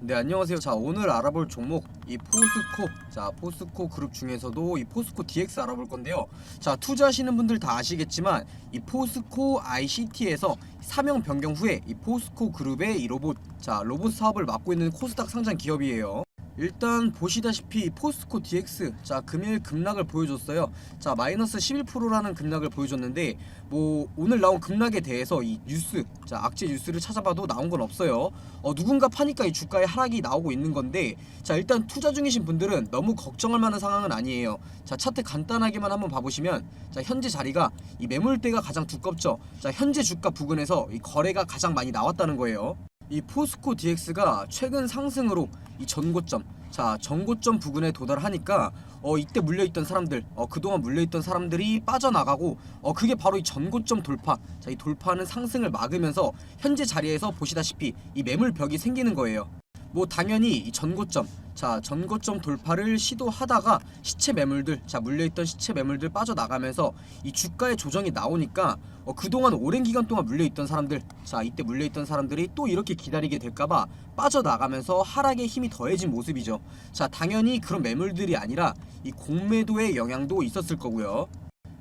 네, 안녕하세요. 자, 오늘 알아볼 종목 이 포스코. 자, 포스코 그룹 중에서도 이 포스코 DX 알아볼 건데요. 자, 투자하시는 분들 다 아시겠지만 이 포스코 ICT에서 사명 변경 후에 이 포스코 그룹의 이 로봇, 자, 로봇 사업을 맡고 있는 코스닥 상장 기업이에요. 일단 보시다시피 포스코 DX, 자, 금일 급락을 보여줬어요. 자, 마이너스 11%라는 급락을 보여줬는데 뭐 오늘 나온 급락에 대해서 이 뉴스, 자, 악재 뉴스를 찾아봐도 나온 건 없어요. 누군가 파니까 이 주가에 하락이 나오고 있는 건데, 자, 일단 투자 중이신 분들은 너무 걱정할 만한 상황은 아니에요. 자, 차트 간단하게만 한번 봐보시면, 자, 현재 자리가 이 매물대가 가장 두껍죠. 자, 현재 주가 부근에서 이 거래가 가장 많이 나왔다는 거예요. 이 포스코 DX가 최근 상승으로 이 전고점, 자, 전고점 부근에 도달하니까 이때 물려있던 사람들, 그동안 물려있던 사람들이 빠져나가고, 그게 바로 이 전고점 돌파, 자, 이 돌파하는 상승을 막으면서 현재 자리에서 보시다시피 이 매물벽이 생기는 거예요. 뭐 당연히 이 전고점, 자, 전고점 돌파를 시도하다가 시체 매물들, 자, 물려있던 시체 매물들 빠져나가면서 이 주가의 조정이 나오니까 그동안 오랜 기간 동안 물려있던 사람들, 자, 이때 물려있던 사람들이 또 이렇게 기다리게 될까봐 빠져나가면서 하락의 힘이 더해진 모습이죠. 자, 당연히 그런 매물들이 아니라 이 공매도의 영향도 있었을 거고요.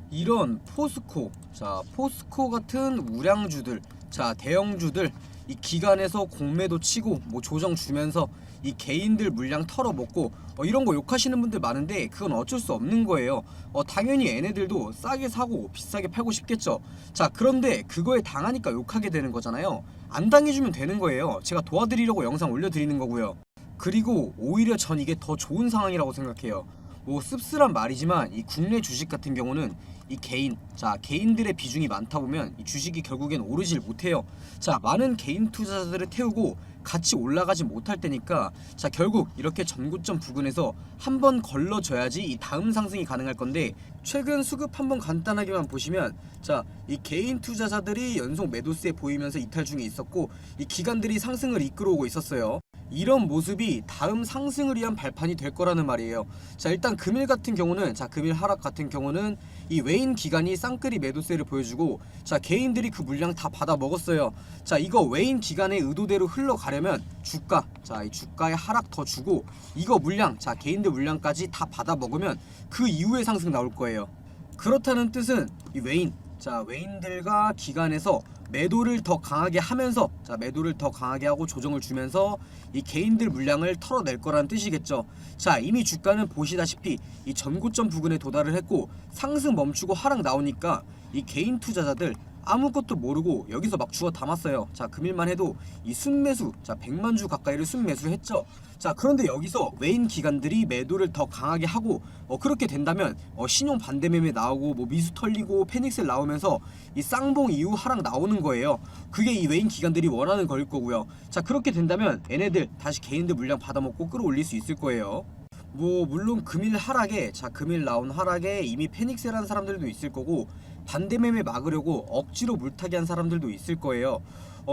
이런 포스코, 자, 포스코 같은 우량주들, 자, 대형주들, 이 기간에서 공매도 치고 뭐 조정 주면서 이 개인들 물량 털어먹고 이런 거 욕하시는 분들 많은데 그건 어쩔 수 없는 거예요. 당연히 얘네들도 싸게 사고 비싸게 팔고 싶겠죠. 자, 그런데 그거에 당하니까 욕하게 되는 거잖아요. 안 당해주면 되는 거예요. 제가 도와드리려고 영상 올려드리는 거고요. 그리고 오히려 전 이게 더 좋은 상황이라고 생각해요. 뭐 씁쓸한 말이지만 이 국내 주식 같은 경우는 이 개인, 자, 개인들의 비중이 많다 보면 이 주식이 결국엔 오르질 못해요. 자, 많은 개인 투자자들을 태우고 같이 올라가지 못할 때니까, 자, 결국 이렇게 전고점 부근에서 한번 걸러줘야지 이 다음 상승이 가능할 건데, 최근 수급 한번 간단하게만 보시면, 자, 이 개인 투자자들이 연속 매도세 보이면서 이탈 중에 있었고 이 기관들이 상승을 이끌어오고 있었어요. 이런 모습이 다음 상승을 위한 발판이 될 거라는 말이에요. 자, 일단 금일 같은 경우는, 자, 금일 하락 같은 경우는 이 외인 기관이 쌍끌이 매도세를 보여주고, 자, 개인들이 그 물량 다 받아 먹었어요. 자, 이거 외인 기관의 의도대로 흘러가려면 주가, 자, 이 주가에 하락 더 주고 이거 물량, 자, 개인들 물량까지 다 받아 먹으면 그 이후에 상승 나올 거예요. 그렇다는 뜻은 이 외인, 자, 외인들과 기관에서 매도를 더 강하게 하면서, 자, 매도를 더 강하게 하고 조정을 주면서 이 개인들 물량을 털어낼 거라는 뜻이겠죠. 자, 이미 주가는 보시다시피 이 전고점 부근에 도달을 했고 상승 멈추고 하락 나오니까 이 개인 투자자들 아무것도 모르고 여기서 막 주워 담았어요. 자, 금일만 해도 이 순매수, 자, 100만 주 가까이를 순매수했죠. 자, 그런데 여기서 외인 기관들이 매도를 더 강하게 하고 그렇게 된다면 신용 반대 매매 나오고 뭐 미수 털리고 페닉셀 나오면서 이 쌍봉 이후 하락 나오는 거예요. 그게 이 외인 기관들이 원하는 거일 거고요. 자, 그렇게 된다면 얘네들 다시 개인들 물량 받아먹고 끌어올릴 수 있을 거예요. 뭐 물론 금일 하락에, 자, 금일 나온 하락에 이미 패닉셀한 사람들도 있을 거고 반대 매매 막으려고 억지로 물타기 한 사람들도 있을 거예요.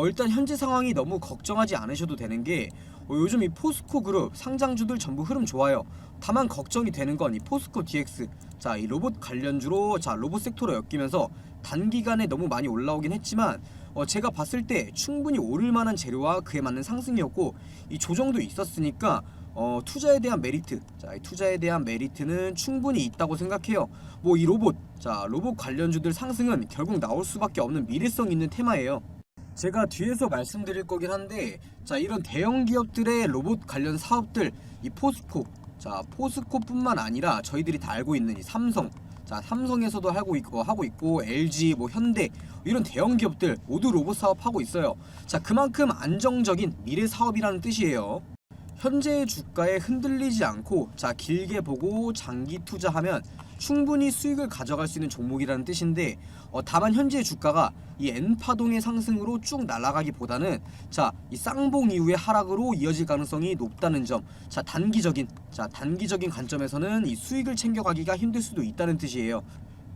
일단 현재 상황이 너무 걱정하지 않으셔도 되는 게, 요즘 이 포스코 그룹 상장주들 전부 흐름 좋아요. 다만 걱정이 되는 건 이 포스코 DX, 자, 이 로봇 관련주로, 자, 로봇 섹터로 엮이면서 단기간에 너무 많이 올라오긴 했지만 제가 봤을 때 충분히 오를 만한 재료와 그에 맞는 상승이었고 이 조정도 있었으니까 투자에 대한 메리트, 자, 이 투자에 대한 메리트는 충분히 있다고 생각해요. 뭐 이 로봇, 자, 로봇 관련주들 상승은 결국 나올 수밖에 없는 미래성 있는 테마예요. 제가 뒤에서 말씀드릴 거긴 한데, 자, 이런 대형 기업들의 로봇 관련 사업들, 이 포스코, 자, 포스코뿐만 아니라 저희들이 다 알고 있는 이 삼성, 자, 삼성에서도 하고 있고 LG, 뭐 현대, 이런 대형 기업들 모두 로봇 사업 하고 있어요. 자, 그만큼 안정적인 미래 사업이라는 뜻이에요. 현재의 주가에 흔들리지 않고, 자, 길게 보고 장기 투자하면 충분히 수익을 가져갈 수 있는 종목이라는 뜻인데, 다만 현재의 주가가 이 N파동의 상승으로 쭉 날아가기보다는, 자, 이 쌍봉 이후의 하락으로 이어질 가능성이 높다는 점, 자, 단기적인 관점에서는 이 수익을 챙겨가기가 힘들 수도 있다는 뜻이에요.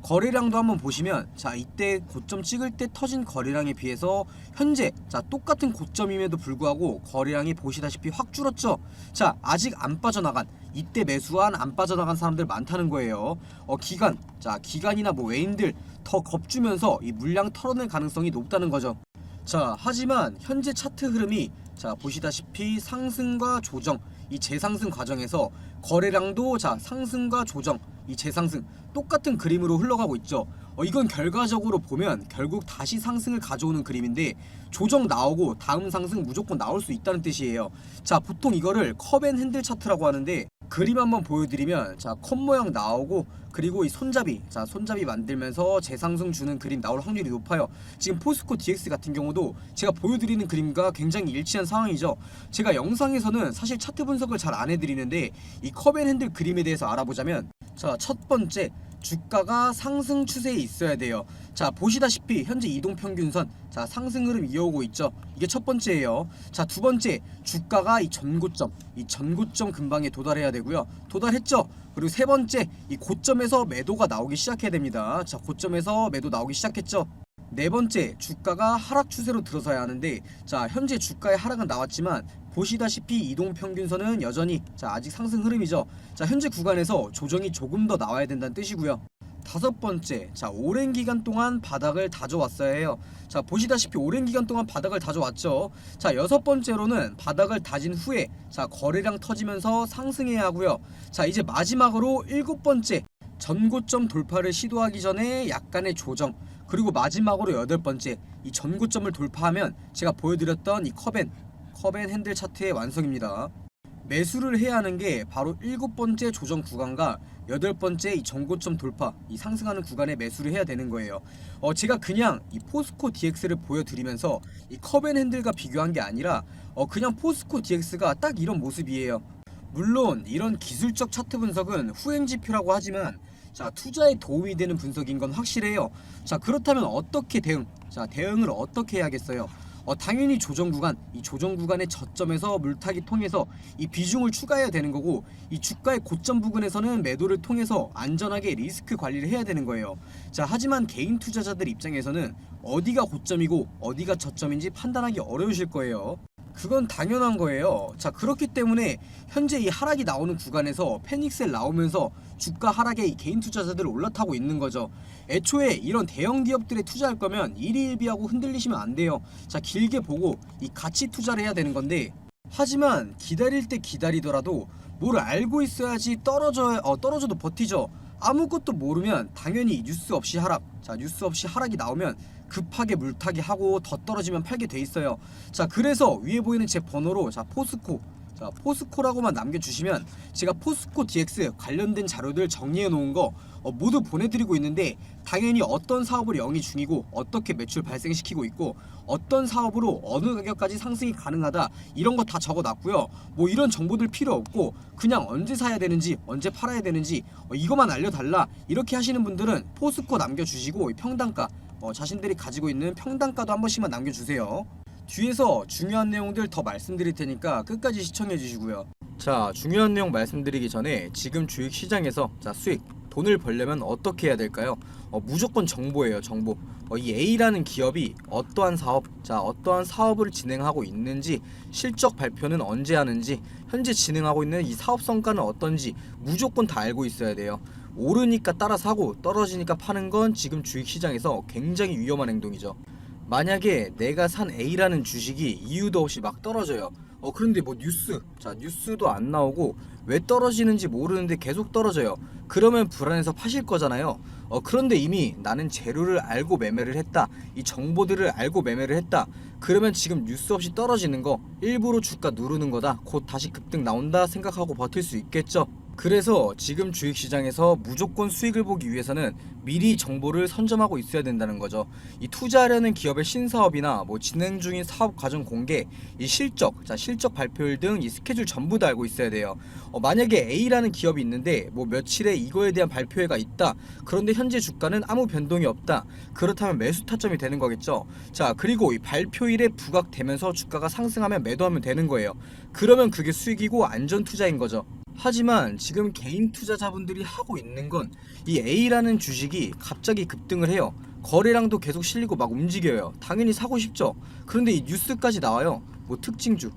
거래량도 한번 보시면, 자, 이때 고점 찍을 때 터진 거래량에 비해서 현재, 자, 똑같은 고점임에도 불구하고 거래량이 보시다시피 확 줄었죠. 자, 아직 안 빠져나간, 이때 매수한 안 빠져나간 사람들 많다는 거예요. 기관, 자, 기관이나 뭐 외인들 더 겁주면서 이 물량 털어낼 가능성이 높다는 거죠. 자, 하지만 현재 차트 흐름이, 자 보시다시피 상승과 조정, 이 재상승 과정에서 거래량도 자 상승과 조정, 이 재상승 똑같은 그림으로 흘러가고 있죠. 이건 결과적으로 보면 결국 다시 상승을 가져오는 그림인데, 조정 나오고 다음 상승 무조건 나올 수 있다는 뜻이에요. 자 보통 이거를 컵앤핸들 차트라고 하는데, 그림 한번 보여드리면 자 컵 모양 나오고, 그리고 이 손잡이, 자 손잡이 만들면서 재상승 주는 그림 나올 확률이 높아요. 지금 포스코 DX 같은 경우도 제가 보여드리는 그림과 굉장히 일치한 상황이죠. 제가 영상에서는 사실 차트 분석을 잘 안 해드리는데, 이 컵앤핸들 그림에 대해서 알아보자면, 자 첫 번째, 주가가 상승 추세에 있어야 돼요. 자 보시다시피 현재 이동평균선, 자 상승 흐름 이어오고 있죠. 이게 첫 번째예요. 자 두 번째, 주가가 이 전고점 근방에 도달해야 되고요. 도달했죠. 그리고 세 번째, 이 고점에서 매도가 나오기 시작해야 됩니다. 자 고점에서 매도 나오기 시작했죠. 네 번째, 주가가 하락 추세로 들어서야 하는데, 자 현재 주가의 하락은 나왔지만 보시다시피 이동평균선은 여전히 자 아직 상승 흐름이죠. 자 현재 구간에서 조정이 조금 더 나와야 된다는 뜻이고요. 다섯 번째, 자 오랜 기간 동안 바닥을 다져왔어야 해요. 자 보시다시피 오랜 기간 동안 바닥을 다져왔죠. 자 여섯 번째로는 바닥을 다진 후에 자 거래량 터지면서 상승해야 하고요. 자 이제 마지막으로 일곱 번째, 전고점 돌파를 시도하기 전에 약간의 조정, 그리고 마지막으로 여덟 번째, 이 전고점을 돌파하면 제가 보여드렸던 이 컵앤핸들 차트의 완성입니다. 매수를 해야 하는 게 바로 일곱 번째 조정 구간과 여덟 번째 이 전고점 돌파, 이 상승하는 구간에 매수를 해야 되는 거예요. 제가 그냥 이 포스코 DX를 보여드리면서 이 컵앤핸들과 비교한 게 아니라 그냥 포스코 DX가 딱 이런 모습이에요. 물론 이런 기술적 차트 분석은 후행 지표라고 하지만, 자 투자에 도움이 되는 분석인 건 확실해요. 자 그렇다면 어떻게 대응을 어떻게 해야겠어요? 당연히 조정 구간, 이 조정 구간의 저점에서 물타기 통해서 이 비중을 추가해야 되는 거고, 이 주가의 고점 부근에서는 매도를 통해서 안전하게 리스크 관리를 해야 되는 거예요. 자 하지만 개인 투자자들 입장에서는 어디가 고점이고 어디가 저점인지 판단하기 어려우실 거예요. 그건 당연한 거예요. 자 그렇기 때문에 현재 이 하락이 나오는 구간에서 패닉셀 나오면서 주가 하락에 이 개인 투자자들 올라타고 있는 거죠. 애초에 이런 대형 기업들에 투자할 거면 일희일비하고 흔들리시면 안 돼요. 자 길게 보고 이 가치 투자를 해야 되는 건데, 하지만 기다릴 때 기다리더라도 뭘 알고 있어야지. 떨어져도 버티죠. 아무것도 모르면 당연히 뉴스 없이 하락, 자 뉴스 없이 하락이 나오면 급하게 물타기 하고 더 떨어지면 팔게 돼 있어요. 자 그래서 위에 보이는 제 번호로 자 포스코라고만 남겨주시면 제가 포스코 DX 관련된 자료들 정리해 놓은 거 모두 보내드리고 있는데, 당연히 어떤 사업을 영위 중이고 어떻게 매출 발생시키고 있고 어떤 사업으로 어느 가격까지 상승이 가능하다, 이런 거 다 적어놨고요. 뭐 이런 정보들 필요 없고 그냥 언제 사야 되는지 언제 팔아야 되는지 이거만 알려달라, 이렇게 하시는 분들은 포스코 남겨주시고 평단가, 자신들이 가지고 있는 평단가도 한 번씩만 남겨주세요. 뒤에서 중요한 내용들 더 말씀드릴 테니까 끝까지 시청해 주시고요. 자 중요한 내용 말씀드리기 전에, 지금 주식시장에서 자 수익, 돈을 벌려면 어떻게 해야 될까요? 무조건 정보예요. 정보. 이 A라는 기업이 어떠한 사업을 진행하고 있는지, 실적 발표는 언제 하는지, 현재 진행하고 있는 이 사업 성과는 어떤지 무조건 다 알고 있어야 돼요. 오르니까 따라 사고 떨어지니까 파는 건 지금 주식시장에서 굉장히 위험한 행동이죠. 만약에 내가 산 A라는 주식이 이유도 없이 막 떨어져요. 그런데 뭐 뉴스도 안 나오고 왜 떨어지는지 모르는데 계속 떨어져요. 그러면 불안해서 파실 거잖아요. 그런데 이미 나는 재료를 알고 매매를 했다, 이 정보들을 알고 매매를 했다, 그러면 지금 뉴스 없이 떨어지는 거 일부러 주가 누르는 거다, 곧 다시 급등 나온다 생각하고 버틸 수 있겠죠. 그래서 지금 주식시장에서 무조건 수익을 보기 위해서는 미리 정보를 선점하고 있어야 된다는 거죠. 이 투자하려는 기업의 신사업이나 뭐 진행 중인 사업 과정 공개, 이 실적 발표일 등 이 스케줄 전부 다 알고 있어야 돼요. 만약에 A라는 기업이 있는데 뭐 며칠에 이거에 대한 발표회가 있다, 그런데 현재 주가는 아무 변동이 없다, 그렇다면 매수 타점이 되는 거겠죠. 자 그리고 이 발표일에 부각되면서 주가가 상승하면 매도하면 되는 거예요. 그러면 그게 수익이고 안전 투자인 거죠. 하지만 지금 개인 투자자분들이 하고 있는 건, 이 A라는 주식이 갑자기 급등을 해요. 거래량도 계속 실리고 막 움직여요. 당연히 사고 싶죠. 그런데 이 뉴스까지 나와요. 뭐 특징주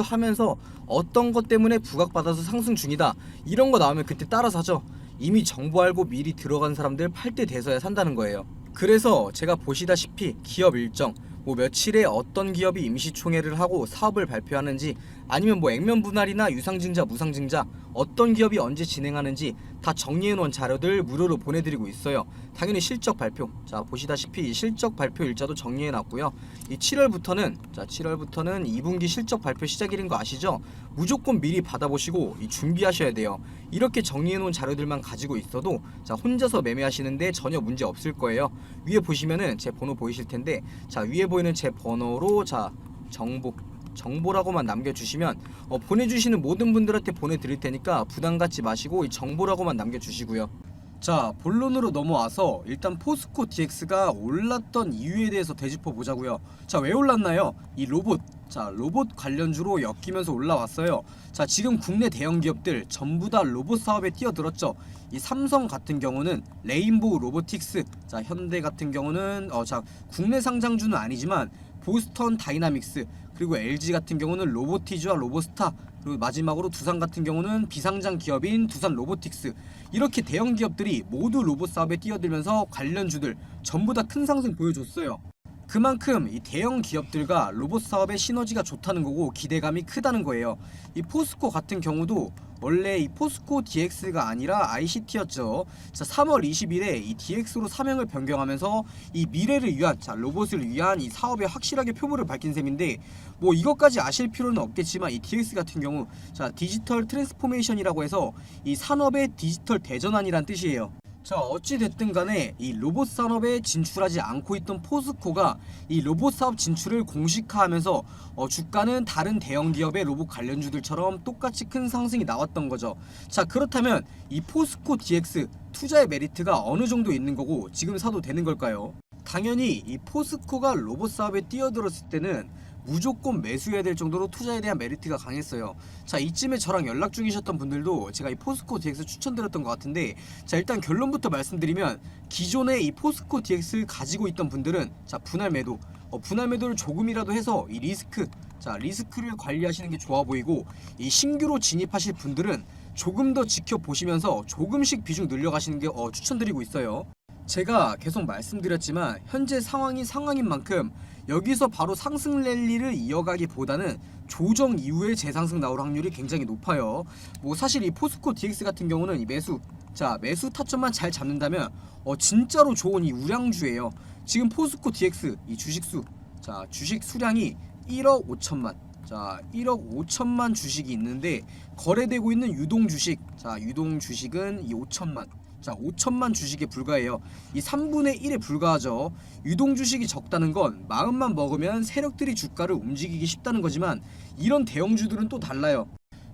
하면서 어떤 것 때문에 부각받아서 상승 중이다, 이런 거 나오면 그때 따라 사죠. 이미 정보 알고 미리 들어간 사람들 팔 때 돼서야 산다는 거예요. 그래서 제가 보시다시피 기업 일정, 뭐 며칠에 어떤 기업이 임시총회를 하고 사업을 발표하는지, 아니면 뭐 액면 분할이나 유상증자 무상증자 어떤 기업이 언제 진행하는지 다 정리해놓은 자료들 무료로 보내드리고 있어요. 당연히 실적 발표, 자 보시다시피 실적 발표 일자도 정리해놨고요. 이 7월부터는 2분기 실적 발표 시작일인 거 아시죠? 무조건 미리 받아보시고 준비하셔야 돼요. 이렇게 정리해놓은 자료들만 가지고 있어도 자 혼자서 매매하시는데 전혀 문제 없을 거예요. 위에 보시면은 제 번호 보이실 텐데, 자 위에 보이는 제 번호로 자 정보라고만 남겨주시면 보내주시는 모든 분들한테 보내드릴 테니까 부담 갖지 마시고 이 정보라고만 남겨주시고요. 자 본론으로 넘어와서 일단 포스코 DX가 올랐던 이유에 대해서 되짚어 보자고요. 자 왜 올랐나요? 이 로봇 관련주로 엮이면서 올라왔어요. 자 지금 국내 대형 기업들 전부 다 로봇 사업에 뛰어들었죠. 이 삼성 같은 경우는 레인보우 로보틱스, 자 현대 같은 경우는 자 국내 상장주는 아니지만 보스턴 다이나믹스, 그리고 LG 같은 경우는 로보티즈와 로보스타, 그리고 마지막으로 두산 같은 경우는 비상장 기업인 두산 로보틱스, 이렇게 대형 기업들이 모두 로봇 사업에 뛰어들면서 관련주들 전부 다 큰 상승 보여줬어요. 그만큼 이 대형 기업들과 로봇 사업의 시너지가 좋다는 거고 기대감이 크다는 거예요. 이 포스코 같은 경우도 원래 이 포스코 DX가 아니라 ICT였죠. 자 3월 20일에 이 DX로 사명을 변경하면서 이 미래를 위한, 자 로봇을 위한 이 사업에 확실하게 표부를 밝힌 셈인데, 뭐 이것까지 아실 필요는 없겠지만 이 DX 같은 경우 자 디지털 트랜스포메이션이라고 해서 이 산업의 디지털 대전환이란 뜻이에요. 자 어찌됐든 간에 이 로봇 산업에 진출하지 않고 있던 포스코가 이 로봇 사업 진출을 공식화하면서 주가는 다른 대형 기업의 로봇 관련주들처럼 똑같이 큰 상승이 나왔던 거죠. 자 그렇다면 이 포스코 DX 투자의 메리트가 어느 정도 있는 거고 지금 사도 되는 걸까요? 당연히 이 포스코가 로봇 사업에 뛰어들었을 때는 무조건 매수해야 될 정도로 투자에 대한 메리트가 강했어요. 자 이쯤에 저랑 연락 중이셨던 분들도 제가 이 포스코 DX 추천드렸던 것 같은데, 자 일단 결론부터 말씀드리면 기존에 이 포스코 DX를 가지고 있던 분들은 자 분할 매도를 조금이라도 해서 이 리스크를 관리하시는 게 좋아 보이고, 이 신규로 진입하실 분들은 조금 더 지켜보시면서 조금씩 비중 늘려가시는 게 추천드리고 있어요. 제가 계속 말씀드렸지만 현재 상황인 만큼 여기서 바로 상승 랠리를 이어가기보다는 조정 이후에 재상승 나올 확률이 굉장히 높아요. 뭐 사실 이 포스코 DX 같은 경우는 이 매수 타점만 잘 잡는다면 진짜로 좋은 이 우량주예요. 지금 포스코 DX 이 주식 수량이 1억 5천만, 자 1억 5천만 주식이 있는데 거래되고 있는 유동 주식은 이 5천만, 자 5천만 주식에 불과해요. 이 3분의 1에 불과하죠. 유동 주식이 적다는 건 마음만 먹으면 세력들이 주가를 움직이기 쉽다는 거지만, 이런 대형주들은 또 달라요.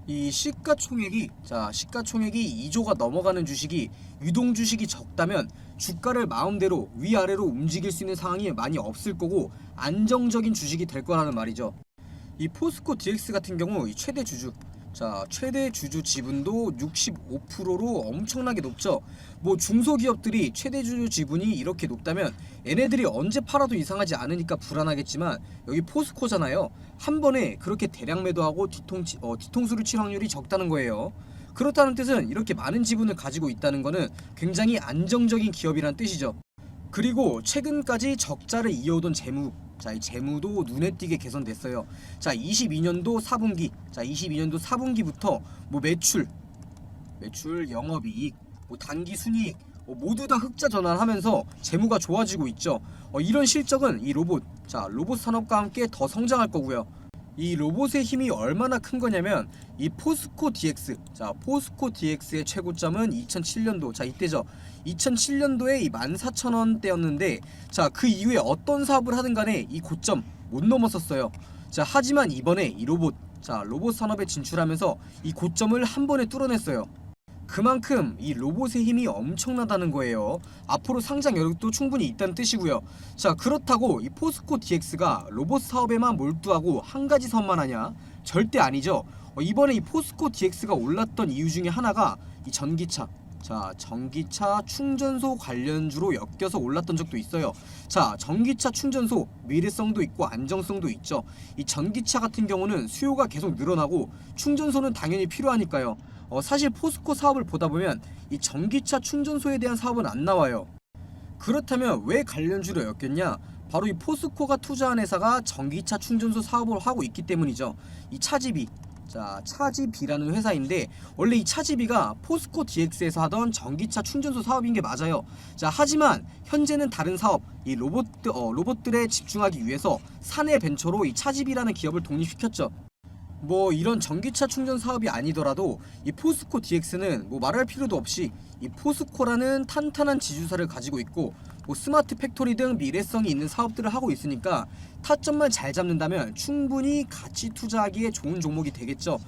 이 시가총액이 2조가 넘어가는 주식이 유동 주식이 적다면 주가를 마음대로 위아래로 움직일 수 있는 상황이 많이 없을 거고 안정적인 주식이 될 거라는 말이죠. 이 포스코 DX 같은 경우 이 최대 주주 지분도 65%로 엄청나게 높죠. 뭐 중소기업들이 최대 주주 지분이 이렇게 높다면 얘네들이 언제 팔아도 이상하지 않으니까 불안하겠지만, 여기 포스코잖아요. 한 번에 그렇게 대량 매도하고 뒤통수를 칠 확률이 적다는 거예요. 그렇다는 뜻은 이렇게 많은 지분을 가지고 있다는 거는 굉장히 안정적인 기업이란 뜻이죠. 그리고 최근까지 적자를 이어오던 이 재무도 눈에 띄게 개선됐어요. 자 22년도 4분기부터 뭐 매출, 영업이익, 뭐 단기 순이익 모두 다 흑자 전환하면서 재무가 좋아지고 있죠. 이런 실적은 이 로봇 산업과 함께 더 성장할 거고요. 이 로봇의 힘이 얼마나 큰 거냐면 이 포스코 DX의 최고점은 2007년도, 이때죠. 2007년도에 이 14,000원대였는데 자 그 이후에 어떤 사업을 하든 간에 이 고점 못 넘었었어요. 자 하지만 이번에 이 로봇 산업에 진출하면서 이 고점을 한 번에 뚫어냈어요. 그만큼 이 로봇의 힘이 엄청나다는 거예요. 앞으로 상장 여력도 충분히 있다는 뜻이고요. 자 그렇다고 이 포스코 DX가 로봇 사업에만 몰두하고 한 가지 사업만 하냐? 절대 아니죠. 이번에 이 포스코 DX가 올랐던 이유 중에 하나가 이 전기차 충전소 관련주로 엮여서 올랐던 적도 있어요. 자 전기차 충전소 미래성도 있고 안정성도 있죠. 이 전기차 같은 경우는 수요가 계속 늘어나고 충전소는 당연히 필요하니까요. 사실 포스코 사업을 보다 보면 이 전기차 충전소에 대한 사업은 안 나와요. 그렇다면 왜 관련주로 엮였냐? 바로 이 포스코가 투자한 회사가 전기차 충전소 사업을 하고 있기 때문이죠. 이 차지비, 자 차지비라는 회사인데 원래 이 차지비가 포스코 DX에서 하던 전기차 충전소 사업인 게 맞아요. 자 하지만 현재는 다른 사업, 이 로봇들에 집중하기 위해서 사내벤처로 이 차지비라는 기업을 독립시켰죠. 뭐 이런 전기차 충전 사업이 아니더라도 이 포스코 DX는 뭐 말할 필요도 없이 이 포스코라는 탄탄한 지주사를 가지고 있고 뭐 스마트 팩토리 등 미래성이 있는 사업들을 하고 있으니까 타점만 잘 잡는다면 충분히 같이 투자하기에 좋은 종목이 되겠죠.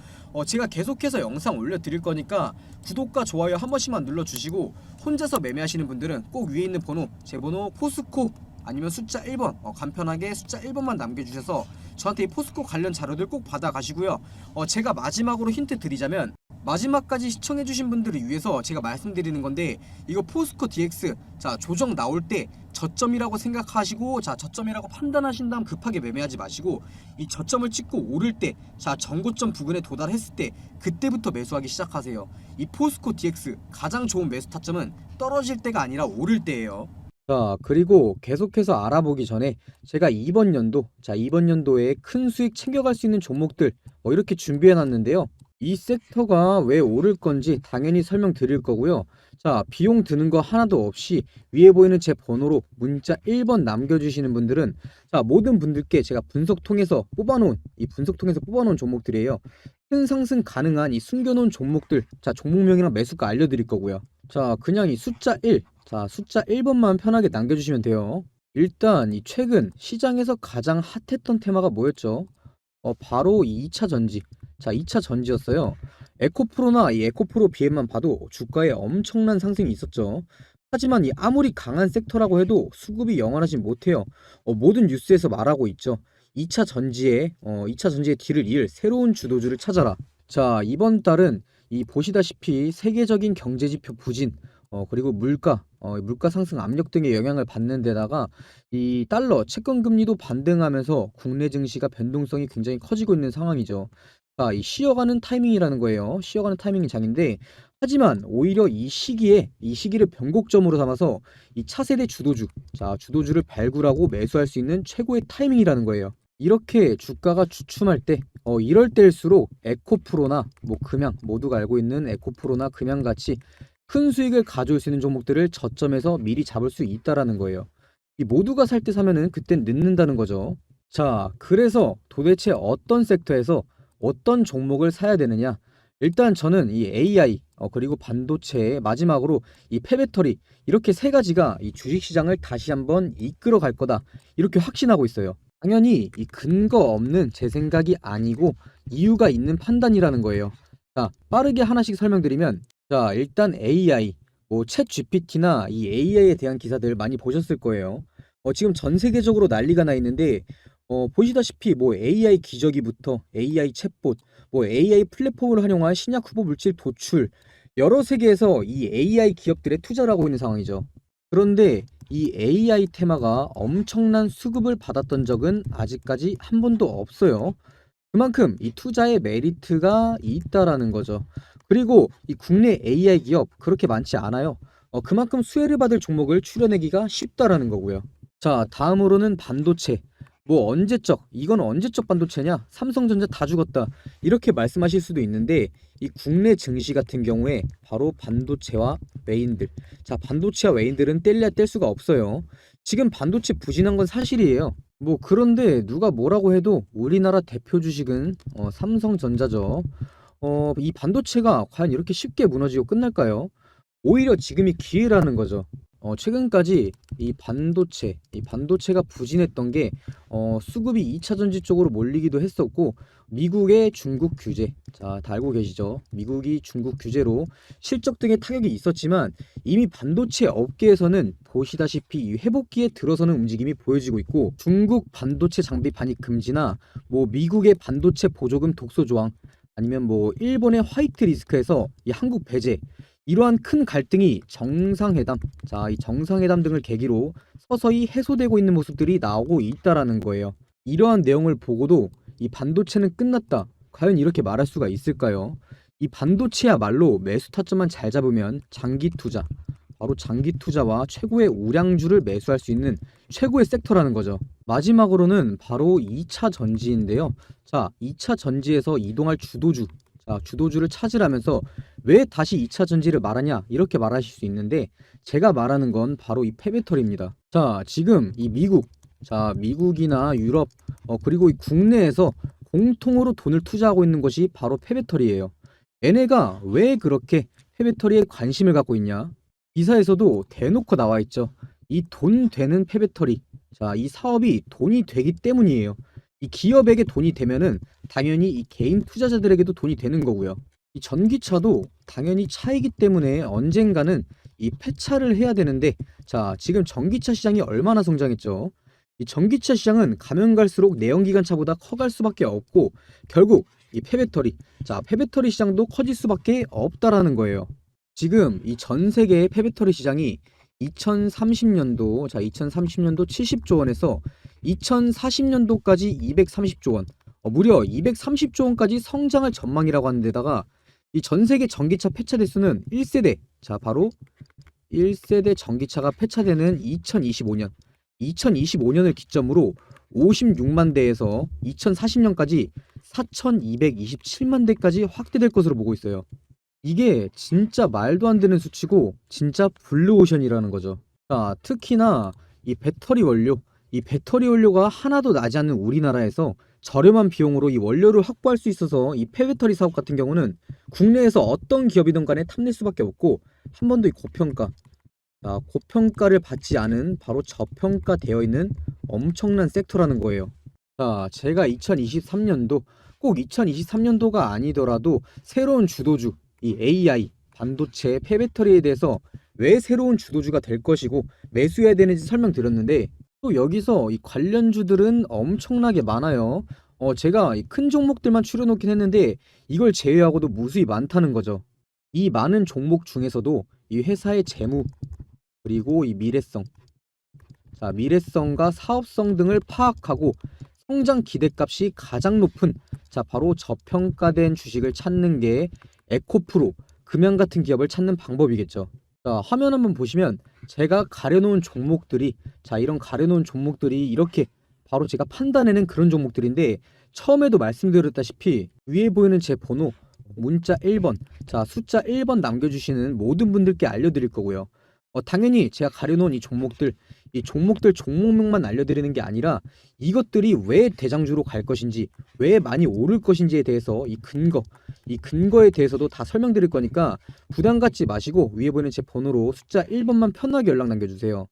제가 계속해서 영상 올려드릴 거니까 구독과 좋아요 한 번씩만 눌러주시고 혼자서 매매하시는 분들은 꼭 위에 있는 번호, 제 번호 포스코 아니면 숫자 1번 간편하게 숫자 1번만 남겨주셔서 저한테 이 포스코 관련 자료들 꼭 받아가시고요. 제가 마지막으로 힌트 드리자면 마지막까지 시청해주신 분들을 위해서 제가 말씀드리는 건데 이거 포스코 DX 자 조정 나올 때 저점이라고 생각하시고 자 저점이라고 판단하신 다음 급하게 매매하지 마시고 이 저점을 찍고 오를 때 자 전고점 부근에 도달했을 때 그때부터 매수하기 시작하세요. 이 포스코 DX 가장 좋은 매수 타점은 떨어질 때가 아니라 오를 때예요. 자, 그리고 계속해서 알아보기 전에 제가 이번 연도에 큰 수익 챙겨갈 수 있는 종목들 이렇게 준비해 놨는데요. 이 섹터가 왜 오를 건지 당연히 설명드릴 거고요. 자, 비용 드는 거 하나도 없이 위에 보이는 제 번호로 문자 1번 남겨주시는 분들은 자, 모든 분들께 제가 분석통에서 뽑아놓은 종목들이에요. 큰 상승 가능한 이 숨겨놓은 종목들, 자, 종목명이랑 매수가 알려드릴 거고요. 자, 그냥 이 숫자 1, 자, 숫자 1번만 편하게 남겨주시면 돼요. 일단 이 최근 시장에서 가장 핫했던 테마가 뭐였죠? 바로 이 2차 전지. 자, 2차 전지였어요. 에코프로나 이 에코프로 BM만 봐도 주가에 엄청난 상승이 있었죠. 하지만 이 아무리 강한 섹터라고 해도 수급이 영원하지 못해요. 모든 뉴스에서 말하고 있죠. 2차 전지의 2차 전지의 뒤를 이을 새로운 주도주를 찾아라. 자, 이번 달은 이 보시다시피 세계적인 경제지표 부진 그리고 물가 상승 압력 등의 영향을 받는 데다가 이 달러 채권 금리도 반등하면서 국내 증시가 변동성이 굉장히 커지고 있는 상황이죠. 자, 이 쉬어가는 타이밍이라는 거예요. 쉬어가는 타이밍이 장인데 하지만 오히려 이 시기를 변곡점으로 삼아서 이 차세대 주도주를 발굴하고 매수할 수 있는 최고의 타이밍이라는 거예요. 이렇게 주가가 주춤할 때 이럴 때일수록 에코프로나 뭐 금양 모두가 알고 있는 에코프로나 금양같이 큰 수익을 가져올 수 있는 종목들을 저점에서 미리 잡을 수 있다라는 거예요. 이 모두가 살 때 사면은 그땐 늦는다는 거죠. 자, 그래서 도대체 어떤 섹터에서 어떤 종목을 사야 되느냐? 일단 저는 이 AI 그리고 반도체 마지막으로 이 폐배터리 이렇게 세 가지가 이 주식시장을 다시 한번 이끌어 갈 거다 이렇게 확신하고 있어요. 당연히 이 근거 없는 제 생각이 아니고 이유가 있는 판단이라는 거예요. 자, 빠르게 하나씩 설명드리면 자, 일단 AI, 뭐 챗 GPT나 이 AI에 대한 기사들 많이 보셨을 거예요. 지금 전 세계적으로 난리가 나 있는데 보시다시피 뭐 AI 기저귀부터 AI 챗봇, 뭐 AI 플랫폼을 활용한 신약 후보 물질 도출, 여러 세계에서 이 AI 기업들에 투자를 하고 있는 상황이죠. 그런데 이 AI 테마가 엄청난 수급을 받았던 적은 아직까지 한 번도 없어요. 그만큼 이 투자의 메리트가 있다라는 거죠. 그리고 이 국내 AI 기업 그렇게 많지 않아요. 그만큼 수혜를 받을 종목을 추려내기가 쉽다라는 거고요. 자, 다음으로는 반도체. 뭐 이건 언제적 반도체냐? 삼성전자 다 죽었다. 이렇게 말씀하실 수도 있는데 이 국내 증시 같은 경우에 바로 반도체와 외인들. 자, 반도체와 외인들은 뗄래야 뗄 수가 없어요. 지금 반도체 부진한 건 사실이에요. 뭐 그런데 누가 뭐라고 해도 우리나라 대표 주식은 삼성전자죠. 이 반도체가 과연 이렇게 쉽게 무너지고 끝날까요? 오히려 지금이 기회라는 거죠. 최근까지 이 반도체가 부진했던 게 수급이 2차 전지 쪽으로 몰리기도 했었고 미국의 중국 규제, 자, 다 알고 계시죠? 미국이 중국 규제로 실적 등의 타격이 있었지만 이미 반도체 업계에서는 보시다시피 이 회복기에 들어서는 움직임이 보여지고 있고 중국 반도체 장비 반입 금지나 뭐 미국의 반도체 보조금 독소 조항 아니면 뭐 일본의 화이트 리스크에서 이 한국 배제 이러한 큰 갈등이 이 정상회담 등을 계기로 서서히 해소되고 있는 모습들이 나오고 있다라는 거예요. 이러한 내용을 보고도 이 반도체는 끝났다. 과연 이렇게 말할 수가 있을까요? 이 반도체야말로 매수 타점만 잘 잡으면 장기 투자, 바로 장기 투자와 최고의 우량주를 매수할 수 있는 최고의 섹터라는 거죠. 마지막으로는 바로 2차 전지인데요. 자, 2차 전지에서 이동할 주도주. 자, 주도주를 찾으라면서 왜 다시 2차 전지를 말하냐? 이렇게 말하실 수 있는데 제가 말하는 건 바로 이 폐배터리입니다. 자, 지금 이 미국, 자, 미국이나 유럽, 그리고 이 국내에서 공통으로 돈을 투자하고 있는 것이 바로 폐배터리예요. 얘네가 왜 그렇게 폐배터리에 관심을 갖고 있냐? 기사에서도 대놓고 나와 있죠. 이 돈 되는 폐배터리. 자, 이 사업이 돈이 되기 때문이에요. 이 기업에게 돈이 되면은 당연히 이 개인 투자자들에게도 돈이 되는 거고요. 이 전기차도 당연히 차이기 때문에 언젠가는 이 폐차를 해야 되는데, 자, 지금 전기차 시장이 얼마나 성장했죠? 이 전기차 시장은 가면 갈수록 내연기관차보다 커갈 수밖에 없고, 결국 이 폐배터리, 자, 폐배터리 시장도 커질 수밖에 없다라는 거예요. 지금 이 전 세계의 폐배터리 시장이 2030년도, 자, 2030년도 70조 원에서 2040년도까지 230조 원, 무려 230조 원까지 성장할 전망이라고 하는데다가 이 전 세계 전기차 폐차 대수는 1세대, 자, 바로 1세대 전기차가 폐차되는 2025년을 기점으로 56만 대에서 2040년까지 4,227만 대까지 확대될 것으로 보고 있어요. 이게 진짜 말도 안 되는 수치고 진짜 블루오션이라는 거죠. 자, 특히나 이 배터리 원료가 하나도 나지 않는 우리나라에서 저렴한 비용으로 이 원료를 확보할 수 있어서 이 폐배터리 사업 같은 경우는 국내에서 어떤 기업이든 간에 탐낼 수밖에 없고, 한 번도 이 고평가, 자, 고평가를 받지 않은 바로 저평가되어 있는 엄청난 섹터라는 거예요. 자, 제가 2023년도, 꼭 2023년도가 아니더라도 새로운 주도주, 이 AI, 반도체, 폐배터리에 대해서 왜 새로운 주도주가 될 것이고 매수해야 되는지 설명드렸는데, 또 여기서 이 관련주들은 엄청나게 많아요. 제가 이 큰 종목들만 추려놓긴 했는데 이걸 제외하고도 무수히 많다는 거죠. 이 많은 종목 중에서도 이 회사의 재무, 그리고 이 미래성, 자, 미래성과 사업성 등을 파악하고 성장 기대값이 가장 높은, 자, 바로 저평가된 주식을 찾는 게 에코프로, 금양 같은 기업을 찾는 방법이겠죠. 자, 화면 한번 보시면 제가 가려놓은 종목들이, 자, 이런 가려놓은 종목들이 이렇게 바로 제가 판단해낸 그런 종목들인데, 처음에도 말씀드렸다시피 위에 보이는 제 번호 문자 1번, 자, 숫자 1번 남겨주시는 모든 분들께 알려드릴 거고요. 당연히 제가 가려놓은 이 종목들 종목명만 알려드리는 게 아니라 이것들이 왜 대장주로 갈 것인지, 왜 많이 오를 것인지에 대해서 이 근거에 대해서도 다 설명드릴 거니까 부담 갖지 마시고 위에 보이는 제 번호로 숫자 1번만 편하게 연락 남겨주세요.